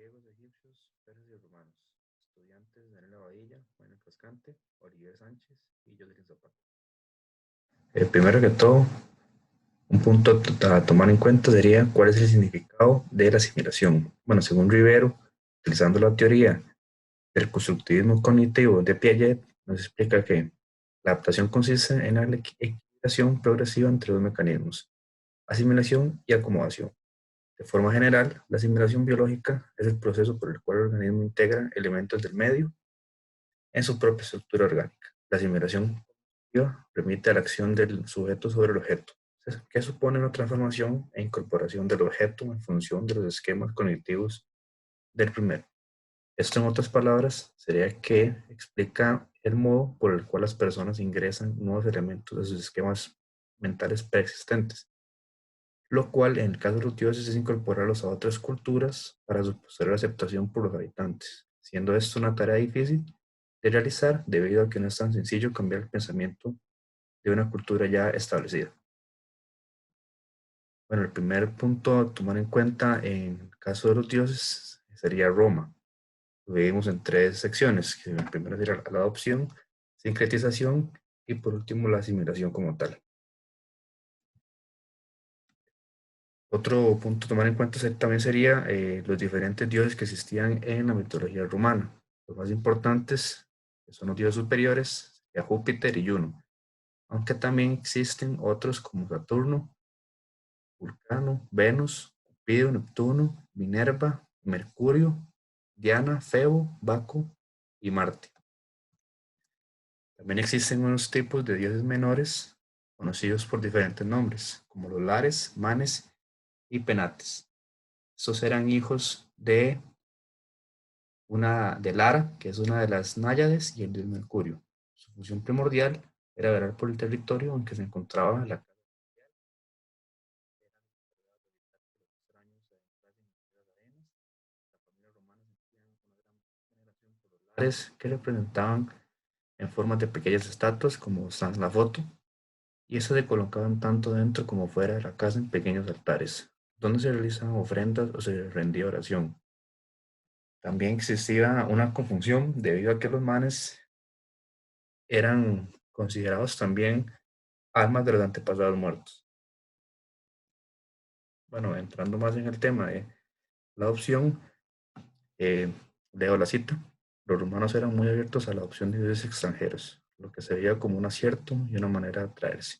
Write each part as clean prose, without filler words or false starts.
griegos, egipcios, persas y romanos. Estudiantes: Daniela Badilla, Manuel Cascante, Oliver Sánchez y Jocelyn Zapata. Primero que todo, un punto a tomar en cuenta sería cuál es el significado de la asimilación. Bueno, según Rivero, utilizando la teoría del constructivismo cognitivo de Piaget, nos explica que la adaptación consiste en la equilibración progresiva entre dos mecanismos: asimilación y acomodación. De forma general, la asimilación biológica es el proceso por el cual el organismo integra elementos del medio en su propia estructura orgánica. La asimilación cognitiva remite a la acción del sujeto sobre el objeto, que supone una transformación e incorporación del objeto en función de los esquemas cognitivos del primero. Esto, en otras palabras, sería que explica el modo por el cual las personas ingresan nuevos elementos de sus esquemas mentales preexistentes, lo cual en el caso de los dioses es incorporarlos a otras culturas para su posterior aceptación por los habitantes, siendo esto una tarea difícil de realizar debido a que no es tan sencillo cambiar el pensamiento de una cultura ya establecida. Bueno, el primer punto a tomar en cuenta en el caso de los dioses sería Roma. Lo dividimos en tres secciones, que la primera sería la adopción, sincretización y por último la asimilación como tal. Otro punto a tomar en cuenta también sería los diferentes dioses que existían en la mitología romana. Los más importantes son los dioses superiores, Júpiter y Juno, aunque también existen otros como Saturno, Vulcano, Venus, Cupido, Neptuno, Minerva, Mercurio, Diana, Febo, Baco y Marte. También existen unos tipos de dioses menores conocidos por diferentes nombres, como los Lares, Manes y Penates. Estos eran hijos de Lara, que es una de las Náyades, y el dios Mercurio. Su función primordial era velar por el territorio en que se encontraba la casa Lares, que representaban en forma de pequeñas estatuas, como está en la foto, y estas se colocaban tanto dentro como fuera de la casa en pequeños altares, donde se realizaban ofrendas o se rendía oración. También existía una confusión debido a que los manes eran considerados también almas de los antepasados muertos. Bueno, entrando más en el tema de la adopción, leo la cita. Los romanos eran muy abiertos a la adopción de dioses extranjeros, lo que se veía como un acierto y una manera de atraerse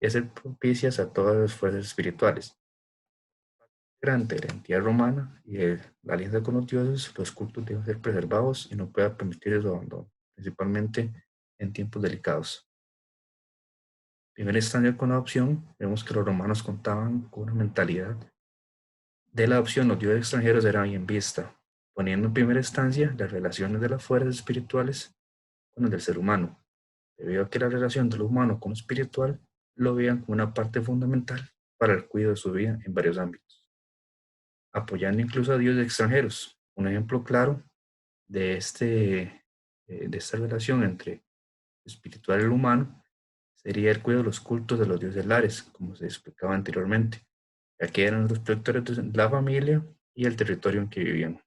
y hacer propicias a todas las fuerzas espirituales. Durante la entidad romana y la alianza con los dioses, los cultos deben ser preservados y no puede permitir su abandono, principalmente en tiempos delicados. En primera instancia con la adopción, vemos que los romanos contaban con una mentalidad de la adopción. Los dioses extranjeros eran bien vista, poniendo en primera instancia las relaciones de las fuerzas espirituales con las del ser humano, debido a que la relación de lo humano con lo espiritual lo veían como una parte fundamental para el cuidado de su vida en varios ámbitos, apoyando incluso a dioses extranjeros. Un ejemplo claro de, de esta relación entre lo espiritual y lo humano sería el cuidado de los cultos de los dioses lares, como se explicaba anteriormente, ya que eran los protectores de la familia y el territorio en que vivían.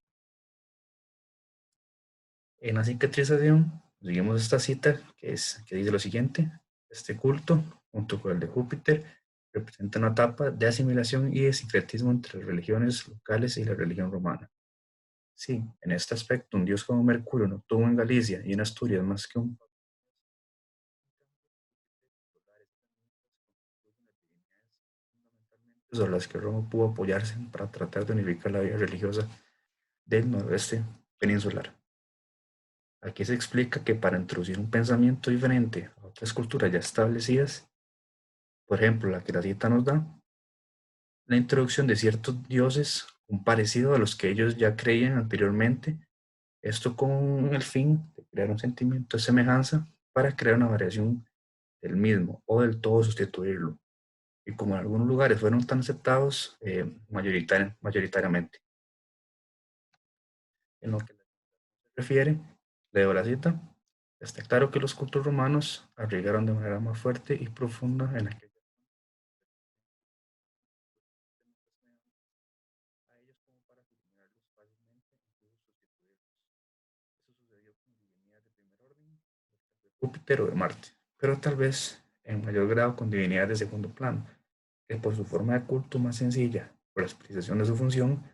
En la cicatrización, seguimos esta cita que dice lo siguiente: este culto, junto con el de Júpiter, representa una etapa de asimilación y de sincretismo entre las religiones locales y la religión romana. Sí, en este aspecto, un dios como Mercurio no tuvo en Galicia y en Asturias más que un sobre las que Roma pudo apoyarse para tratar de unificar la vida religiosa del noroeste peninsular. Aquí se explica que para introducir un pensamiento diferente a otras culturas ya establecidas, por ejemplo, la que la cita nos da, la introducción de ciertos dioses, un parecido a los que ellos ya creían anteriormente, esto con el fin de crear un sentimiento de semejanza para crear una variación del mismo o del todo sustituirlo. Y como en algunos lugares fueron tan aceptados mayoritariamente. En lo que se refiere, leo la cita: está claro que los cultos romanos arraigaron de manera más fuerte y profunda en aquella a ellos como para asimilarlos fácilmente Júpiter o de Marte, pero tal vez en mayor grado con divinidades de segundo plano, que por su forma de culto más sencilla, por la explicación de su función,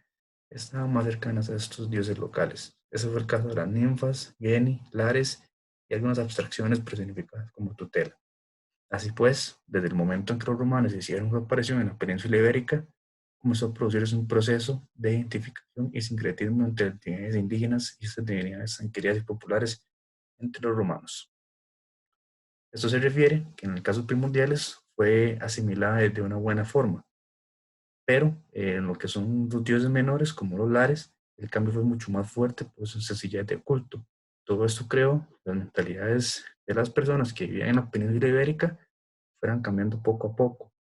estaban más cercanas a estos dioses locales. Ese fue el caso de las ninfas, Geni, Lares y algunas abstracciones personificadas como Tutela. Así pues, desde el momento en que los romanos hicieron su aparición en la península ibérica, comenzó a producirse un proceso de identificación y sincretismo entre las divinidades indígenas y estas divinidades tan queridas y populares entre los romanos. Esto se refiere que en el caso primordiales fue asimilada de una buena forma, pero en lo que son los dioses menores, como los lares, el cambio fue mucho más fuerte por su sencillez de culto. Todo esto creó las mentalidades de las personas que vivían en la península ibérica fueran cambiando poco a poco,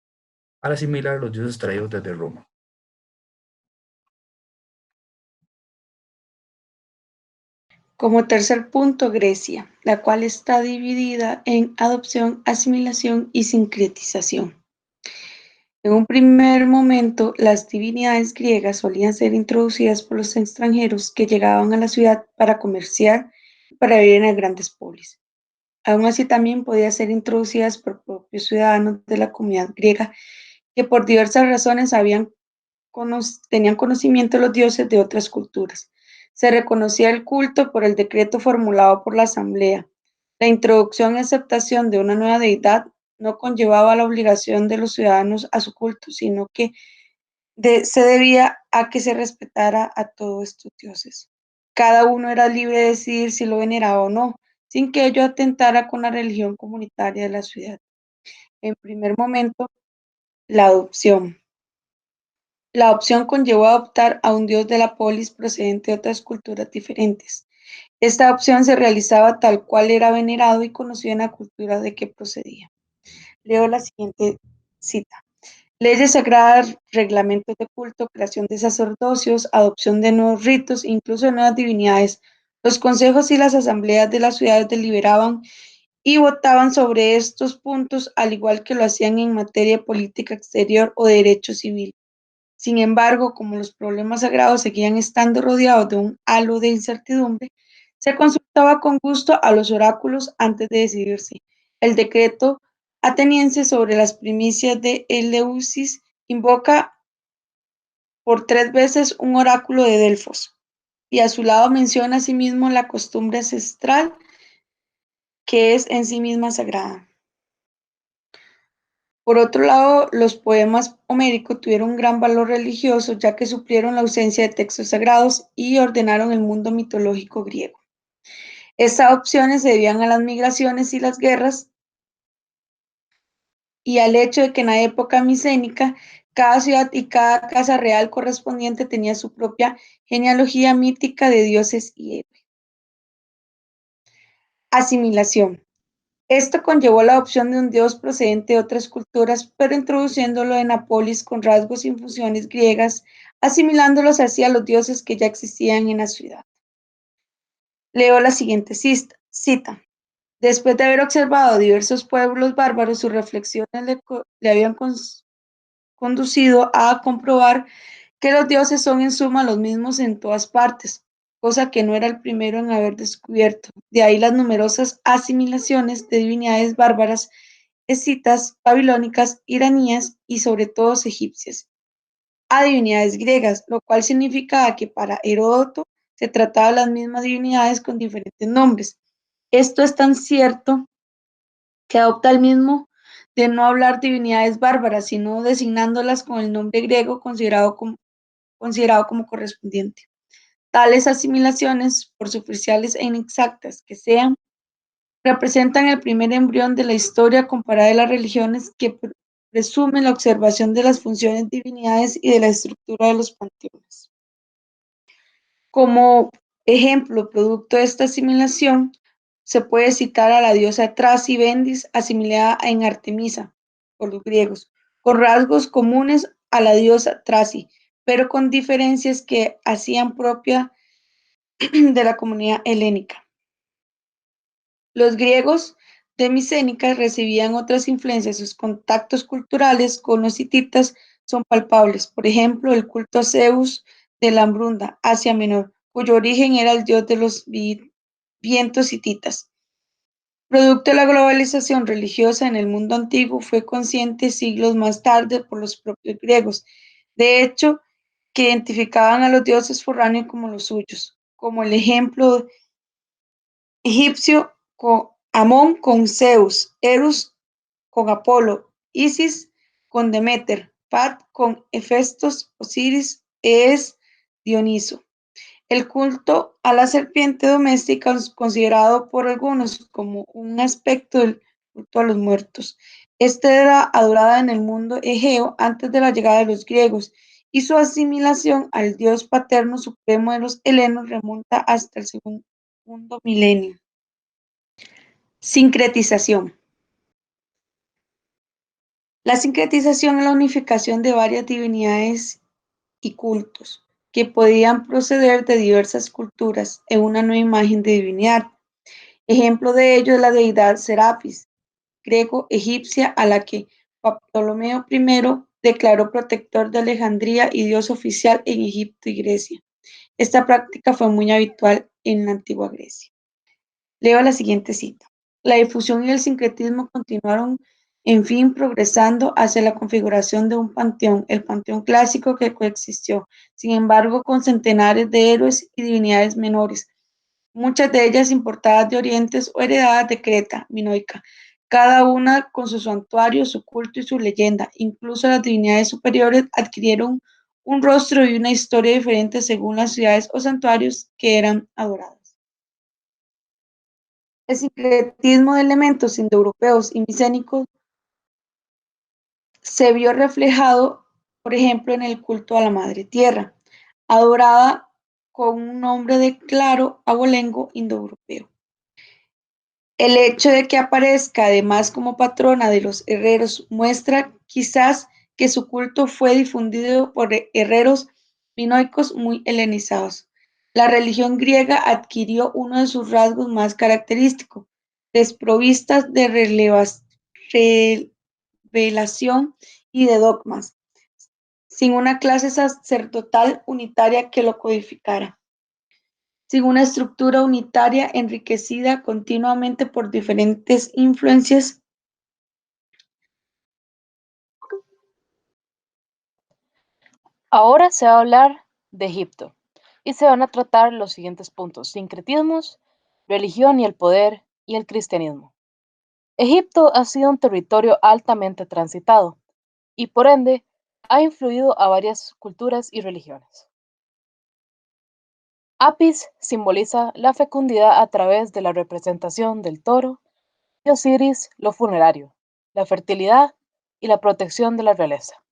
al asimilar los dioses traídos desde Roma. Como tercer punto, Grecia, la cual está dividida en adopción, asimilación y sincretización. En un primer momento, las divinidades griegas solían ser introducidas por los extranjeros que llegaban a la ciudad para comerciar y para vivir en las grandes polis. Aún así, también podían ser introducidas por propios ciudadanos de la comunidad griega que por diversas razones tenían conocimiento de los dioses de otras culturas. Se reconocía el culto por el decreto formulado por la asamblea. La introducción y aceptación de una nueva deidad no conllevaba la obligación de los ciudadanos a su culto, sino que se debía a que se respetara a todos estos dioses. Cada uno era libre de decidir si lo veneraba o no, sin que ello atentara con la religión comunitaria de la ciudad. En primer momento, la adopción. La opción conllevó adoptar a un dios de la polis procedente de otras culturas diferentes. Esta opción se realizaba tal cual era venerado y conocido en la cultura de que procedía. Leo la siguiente cita. Leyes sagradas, reglamentos de culto, creación de sacerdocios, adopción de nuevos ritos, incluso de nuevas divinidades. Los consejos y las asambleas de las ciudades deliberaban y votaban sobre estos puntos, al igual que lo hacían en materia de política exterior o de derecho civil. Sin embargo, como los problemas sagrados seguían estando rodeados de un halo de incertidumbre, se consultaba con gusto a los oráculos antes de decidirse. El decreto ateniense sobre las primicias de Eleusis invoca por 3 veces un oráculo de Delfos y a su lado menciona asimismo la costumbre ancestral que es en sí misma sagrada. Por otro lado, los poemas homéricos tuvieron un gran valor religioso, ya que suplieron la ausencia de textos sagrados y ordenaron el mundo mitológico griego. Estas opciones se debían a las migraciones y las guerras y al hecho de que en la época micénica cada ciudad y cada casa real correspondiente tenía su propia genealogía mítica de dioses y héroes. Asimilación. Esto conllevó la adopción de un dios procedente de otras culturas, pero introduciéndolo en la polis con rasgos y funciones griegas, asimilándolos así a los dioses que ya existían en la ciudad. Leo la siguiente cita. Después de haber observado diversos pueblos bárbaros, sus reflexiones le habían conducido a comprobar que los dioses son en suma los mismos en todas partes, cosa que no era el primero en haber descubierto. De ahí las numerosas asimilaciones de divinidades bárbaras, escitas, babilónicas, iraníes y sobre todo egipcias, a divinidades griegas, lo cual significaba que para Heródoto se trataba de las mismas divinidades con diferentes nombres. Esto es tan cierto que adopta el mismo de no hablar divinidades bárbaras, sino designándolas con el nombre griego considerado como correspondiente. Tales asimilaciones, por superficiales e inexactas que sean, representan el primer embrión de la historia comparada de las religiones que presumen la observación de las funciones divinidades y de la estructura de los panteones. Como ejemplo, producto de esta asimilación, se puede citar a la diosa Traci Bendis, asimilada en Artemisa por los griegos, con rasgos comunes a la diosa Traci, pero con diferencias que hacían propia de la comunidad helénica. Los griegos de Micénica recibían otras influencias, sus contactos culturales con los hititas son palpables. Por ejemplo, el culto a Zeus de la Ambrunda, Asia Menor, cuyo origen era el dios de los vientos hititas. Producto de la globalización religiosa en el mundo antiguo, fue consciente siglos más tarde por los propios griegos. De hecho, que identificaban a los dioses foráneos como los suyos, como el ejemplo egipcio con Amón con Zeus, Eros con Apolo, Isis con Demeter, Pat con Hefestos, Osiris es Dioniso. El culto a la serpiente doméstica es considerado por algunos como un aspecto del culto a los muertos. Esta era adorada en el mundo egeo antes de la llegada de los griegos y su asimilación al dios paterno supremo de los helenos remonta hasta el segundo milenio. Sincretización. La sincretización es la unificación de varias divinidades y cultos que podían proceder de diversas culturas en una nueva imagen de divinidad. Ejemplo de ello es la deidad Serapis, griego-egipcia, a la que Ptolomeo I declaró protector de Alejandría y dios oficial en Egipto y Grecia. Esta práctica fue muy habitual en la antigua Grecia. Leo la siguiente cita. La difusión y el sincretismo continuaron, en fin, progresando hacia la configuración de un panteón, el panteón clásico que coexistió, sin embargo, con centenares de héroes y divinidades menores, muchas de ellas importadas de Oriente o heredadas de Creta minoica, cada una con su santuario, su culto y su leyenda. Incluso las divinidades superiores adquirieron un rostro y una historia diferente según las ciudades o santuarios que eran adoradas. El sincretismo de elementos indoeuropeos y micénicos se vio reflejado, por ejemplo, en el culto a la Madre Tierra, adorada con un nombre de claro abolengo indoeuropeo. El hecho de que aparezca además como patrona de los herreros muestra quizás que su culto fue difundido por herreros minoicos muy helenizados. La religión griega adquirió uno de sus rasgos más característicos, desprovistas de revelación y de dogmas, sin una clase sacerdotal unitaria que lo codificara, sin una estructura unitaria enriquecida continuamente por diferentes influencias. Ahora se va a hablar de Egipto y se van a tratar los siguientes puntos: sincretismos, religión y el poder, y el cristianismo. Egipto ha sido un territorio altamente transitado y por ende ha influido a varias culturas y religiones. Apis simboliza la fecundidad a través de la representación del toro y Osiris lo funerario, la fertilidad y la protección de la realeza.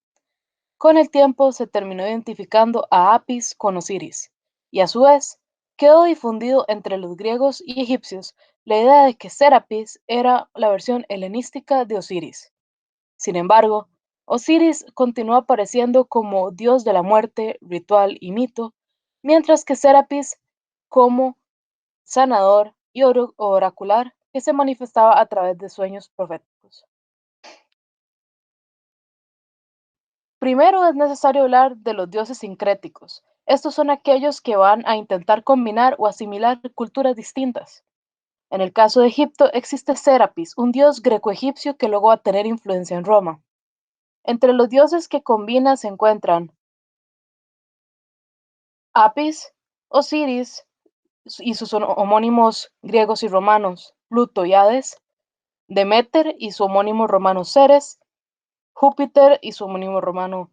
Con el tiempo se terminó identificando a Apis con Osiris, y a su vez quedó difundido entre los griegos y egipcios la idea de que Serapis era la versión helenística de Osiris. Sin embargo, Osiris continuó apareciendo como dios de la muerte, ritual y mito, mientras que Serapis como sanador y oracular que se manifestaba a través de sueños proféticos. Primero es necesario hablar de los dioses sincréticos. Estos son aquellos que van a intentar combinar o asimilar culturas distintas. En el caso de Egipto existe Serapis, un dios greco-egipcio que luego va a tener influencia en Roma. Entre los dioses que combina se encuentran Apis, Osiris y sus homónimos griegos y romanos, Pluto y Hades, Demeter y su homónimo romano Ceres, Júpiter y su homónimo romano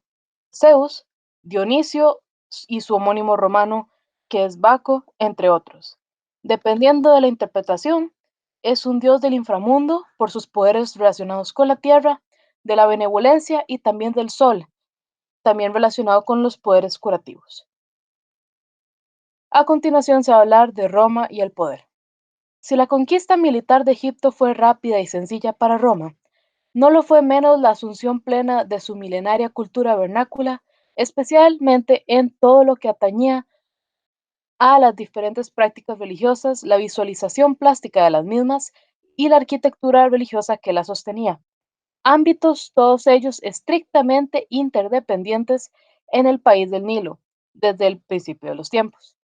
Zeus, Dionisio y su homónimo romano que es Baco, entre otros. Dependiendo de la interpretación, es un dios del inframundo por sus poderes relacionados con la tierra, de la benevolencia y también del sol, también relacionado con los poderes curativos. A continuación se va a hablar de Roma y el poder. Si la conquista militar de Egipto fue rápida y sencilla para Roma, no lo fue menos la asunción plena de su milenaria cultura vernácula, especialmente en todo lo que atañía a las diferentes prácticas religiosas, la visualización plástica de las mismas y la arquitectura religiosa que la sostenía. Ámbitos todos ellos estrictamente interdependientes en el país del Nilo, desde el principio de los tiempos.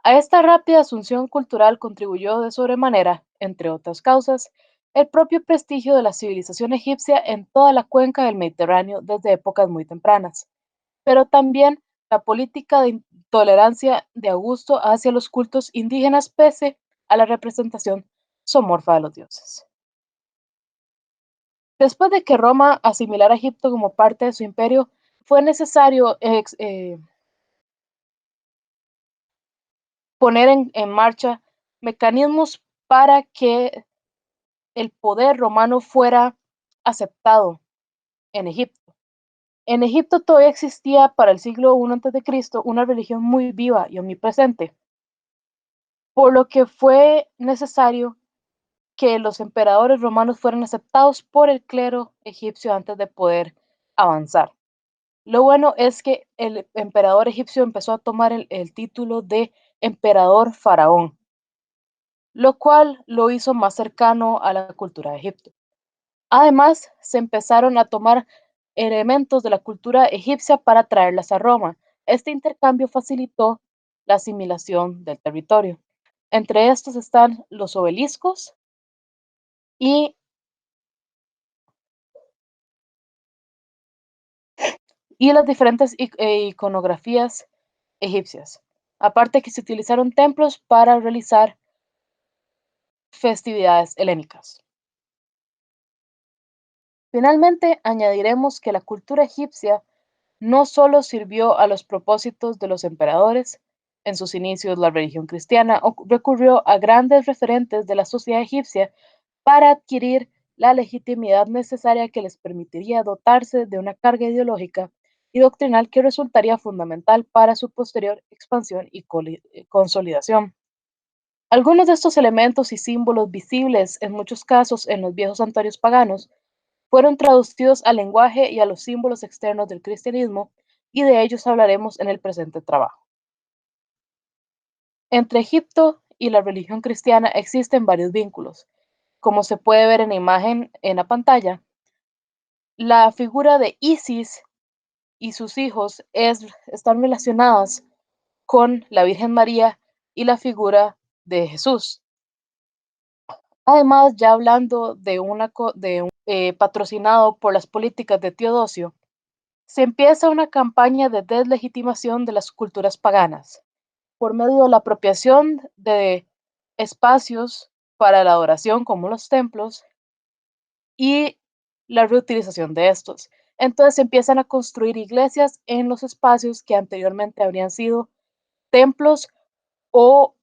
A esta rápida asunción cultural contribuyó de sobremanera, entre otras causas, el propio prestigio de la civilización egipcia en toda la cuenca del Mediterráneo desde épocas muy tempranas, pero también la política de intolerancia de Augusto hacia los cultos indígenas pese a la representación zoomorfa de los dioses. Después de que Roma asimilara a Egipto como parte de su imperio, fue necesario poner en marcha mecanismos para que el poder romano fuera aceptado en Egipto. En Egipto todavía existía para el siglo I a.C. una religión muy viva y omnipresente, por lo que fue necesario que los emperadores romanos fueran aceptados por el clero egipcio antes de poder avanzar. Lo bueno es que el emperador egipcio empezó a tomar el título de emperador faraón, lo cual lo hizo más cercano a la cultura de Egipto. Además, se empezaron a tomar elementos de la cultura egipcia para traerlas a Roma. Este intercambio facilitó la asimilación del territorio. Entre estos están los obeliscos y las diferentes iconografías egipcias. Aparte que se utilizaron templos para realizar festividades helénicas. Finalmente, añadiremos que la cultura egipcia no solo sirvió a los propósitos de los emperadores, en sus inicios la religión cristiana recurrió a grandes referentes de la sociedad egipcia para adquirir la legitimidad necesaria que les permitiría dotarse de una carga ideológica y doctrinal que resultaría fundamental para su posterior expansión y consolidación. Algunos de estos elementos y símbolos visibles en muchos casos en los viejos santuarios paganos fueron traducidos al lenguaje y a los símbolos externos del cristianismo, y de ellos hablaremos en el presente trabajo. Entre Egipto y la religión cristiana existen varios vínculos. Como se puede ver en la imagen en la pantalla, la figura de Isis y sus hijos están relacionadas con la Virgen María y la figura de Jesús. Además, ya hablando de patrocinado por las políticas de Teodosio, se empieza una campaña de deslegitimación de las culturas paganas por medio de la apropiación de espacios para la adoración como los templos y la reutilización de estos. Entonces se empiezan a construir iglesias en los espacios que anteriormente habrían sido templos o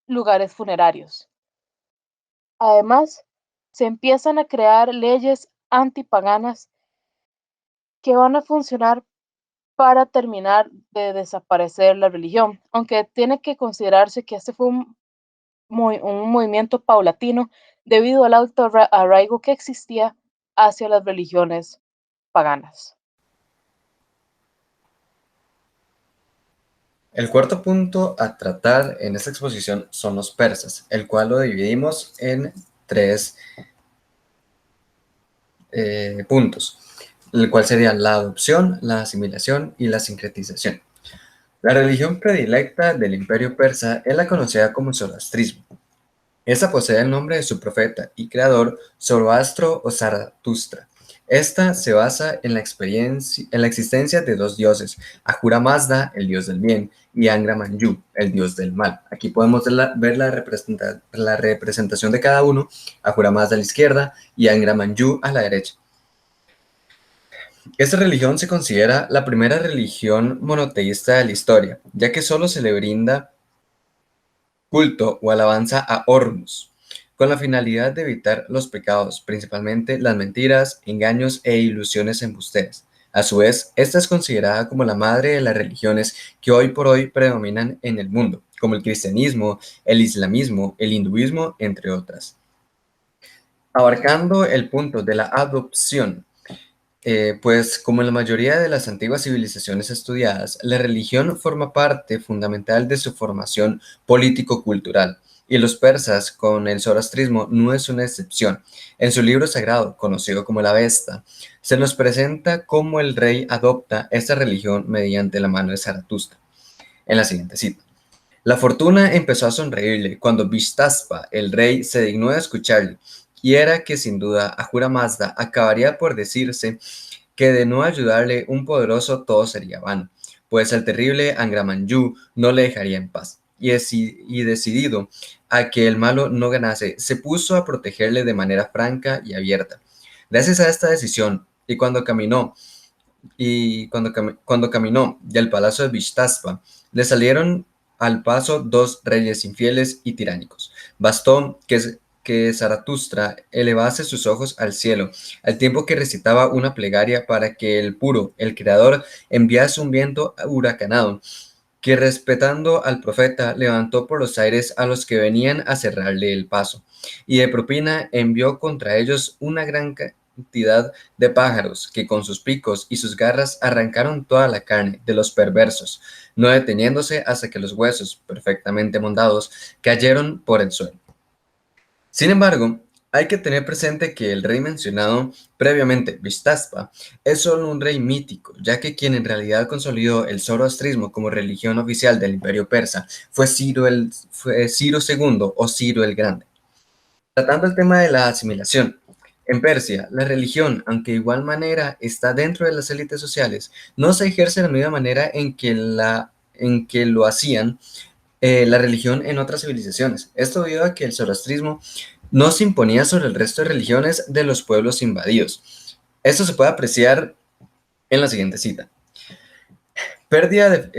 lugares funerarios. Además, se empiezan a crear leyes antipaganas que van a funcionar para terminar de desaparecer la religión, aunque tiene que considerarse que este fue un movimiento paulatino debido al alto arraigo que existía hacia las religiones paganas. El cuarto punto a tratar en esta exposición son los persas, el cual lo dividimos en tres puntos, el cual serían la adopción, la asimilación y la sincretización. La religión predilecta del imperio persa es la conocida como zoroastrismo. Esta posee el nombre de su profeta y creador Zoroastro o Zaratustra. Esta se basa en la existencia de dos dioses, Ahura Mazda, el dios del bien, y Angra Mainyu, el dios del mal. Aquí podemos ver la representación de cada uno, Ahura Mazda a la izquierda y Angra Mainyu a la derecha. Esta religión se considera la primera religión monoteísta de la historia, ya que solo se le brinda culto o alabanza a Hormuz, con la finalidad de evitar los pecados, principalmente las mentiras, engaños e ilusiones embusteras. A su vez, esta es considerada como la madre de las religiones que hoy por hoy predominan en el mundo, como el cristianismo, el islamismo, el hinduismo, entre otras. Abarcando el punto de la adopción, pues como en la mayoría de las antiguas civilizaciones estudiadas, la religión forma parte fundamental de su formación político-cultural, y los persas con el zoroastrismo no es una excepción. En su libro sagrado, conocido como la Avesta, se nos presenta cómo el rey adopta esta religión mediante la mano de Zaratustra. En la siguiente cita. La fortuna empezó a sonreírle cuando Vishtaspa, el rey, se dignó de escucharle, y era que sin duda Ahura Mazda acabaría por decirse que de no ayudarle un poderoso todo sería vano, pues el terrible Angramanyu no le dejaría en paz. Y decidido a que el malo no ganase, se puso a protegerle de manera franca y abierta. Gracias a esta decisión, cuando caminó del palacio de Vishtaspa, le salieron al paso dos reyes infieles y tiránicos. Bastó que Zaratustra elevase sus ojos al cielo, al tiempo que recitaba una plegaria para que el puro, el creador, enviase un viento huracanado, que respetando al profeta, levantó por los aires a los que venían a cerrarle el paso, y de propina envió contra ellos una gran cantidad de pájaros que con sus picos y sus garras arrancaron toda la carne de los perversos, no deteniéndose hasta que los huesos, perfectamente mondados, cayeron por el suelo. Sin embargo, hay que tener presente que el rey mencionado previamente, Vishtaspa, es solo un rey mítico, ya que quien en realidad consolidó el zoroastrismo como religión oficial del Imperio Persa fue Ciro II o Ciro el Grande. Tratando el tema de la asimilación, en Persia, la religión, aunque de igual manera está dentro de las élites sociales, no se ejerce de la misma manera en que lo hacían la religión en otras civilizaciones. Esto debido a que el zoroastrismo no se imponía sobre el resto de religiones de los pueblos invadidos. Esto se puede apreciar en la siguiente cita. Pérdida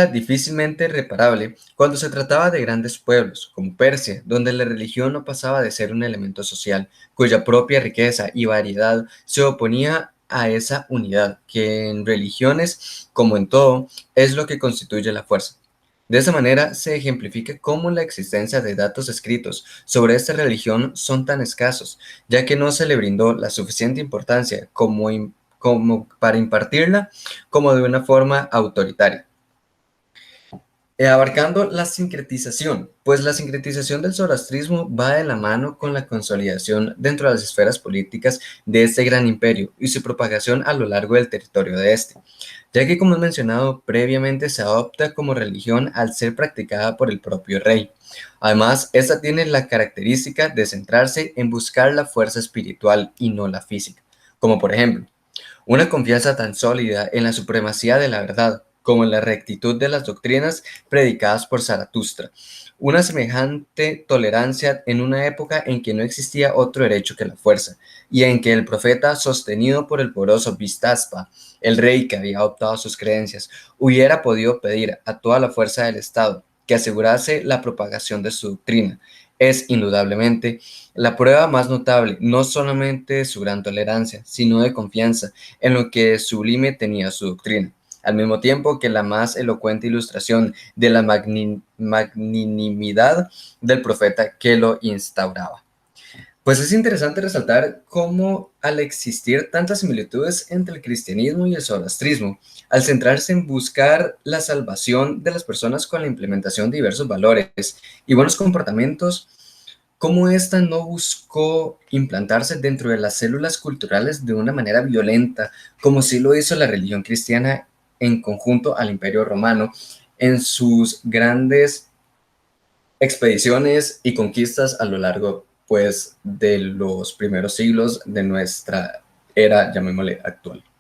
difícilmente reparable cuando se trataba de grandes pueblos, como Persia, donde la religión no pasaba de ser un elemento social, cuya propia riqueza y variedad se oponía a esa unidad, que en religiones, como en todo, es lo que constituye la fuerza. De esa manera se ejemplifica cómo la existencia de datos escritos sobre esta religión son tan escasos, ya que no se le brindó la suficiente importancia como para impartirla como de una forma autoritaria. Abarcando la sincretización, pues la sincretización del zoroastrismo va de la mano con la consolidación dentro de las esferas políticas de este gran imperio y su propagación a lo largo del territorio de este, ya que como he mencionado previamente se adopta como religión al ser practicada por el propio rey. Además, esta tiene la característica de centrarse en buscar la fuerza espiritual y no la física, como por ejemplo, una confianza tan sólida en la supremacía de la verdad como en la rectitud de las doctrinas predicadas por Zaratustra. Una semejante tolerancia en una época en que no existía otro derecho que la fuerza, y en que el profeta, sostenido por el poderoso Vishtaspa, el rey que había adoptado sus creencias, hubiera podido pedir a toda la fuerza del Estado que asegurase la propagación de su doctrina, es indudablemente la prueba más notable, no solamente de su gran tolerancia, sino de confianza en lo que de sublime tenía su doctrina, al mismo tiempo que la más elocuente ilustración de la magnanimidad del profeta que lo instauraba. Pues es interesante resaltar cómo al existir tantas similitudes entre el cristianismo y el zoroastrismo, al centrarse en buscar la salvación de las personas con la implementación de diversos valores y buenos comportamientos, cómo ésta no buscó implantarse dentro de las células culturales de una manera violenta, como sí lo hizo la religión cristiana en conjunto al Imperio Romano en sus grandes expediciones y conquistas a lo largo, pues, de los primeros siglos de nuestra era, llamémosle, actual.